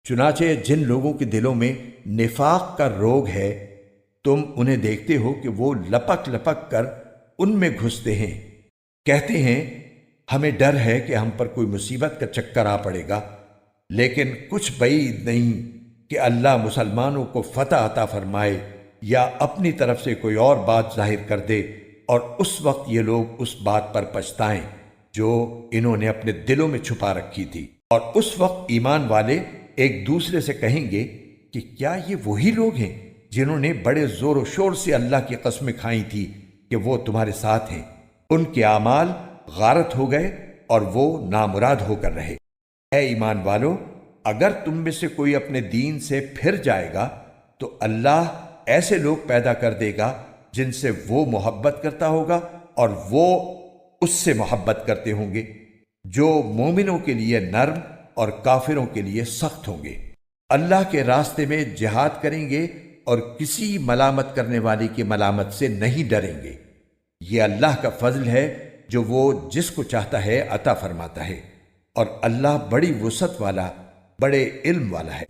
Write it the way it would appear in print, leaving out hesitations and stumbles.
چنانچہ جن لوگوں کے دلوں میں نفاق کا روگ ہے تم انہیں دیکھتے ہو کہ وہ لپک لپک کر ان میں گھستے ہیں، کہتے ہیں ہمیں ڈر ہے کہ ہم پر کوئی مصیبت کا چکر آ پڑے گا، لیکن کچھ بعید نہیں کہ اللہ مسلمانوں کو فتح عطا فرمائے یا اپنی طرف سے کوئی اور بات ظاہر کر دے، اور اس وقت یہ لوگ اس بات پر پچھتائیں جو انہوں نے اپنے دلوں میں چھپا رکھی تھی۔ اور اس وقت ایمان والے ایک دوسرے سے کہیں گے کہ کیا یہ وہی لوگ ہیں جنہوں نے بڑے زور و شور سے اللہ کی قسمیں کھائی تھی کہ وہ تمہارے ساتھ ہیں؟ ان کے اعمال غارت ہو گئے اور وہ نامراد ہو کر رہے۔ اے ایمان والو، اگر تم میں سے کوئی اپنے دین سے پھر جائے گا تو اللہ ایسے لوگ پیدا کر دے گا جن سے وہ محبت کرتا ہوگا اور وہ اس سے محبت کرتے ہوں گے، جو مومنوں کے لیے نرم اور کافروں کے لیے سخت ہوں گے۔ اللہ کے راستے میں جہاد کریں گے اور کسی ملامت کرنے والے کی ملامت سے نہیں ڈریں گے۔ یہ اللہ کا فضل ہے جو وہ جس کو چاہتا ہے عطا فرماتا ہے، اور اللہ بڑی وسعت والا، بڑے علم والا ہے۔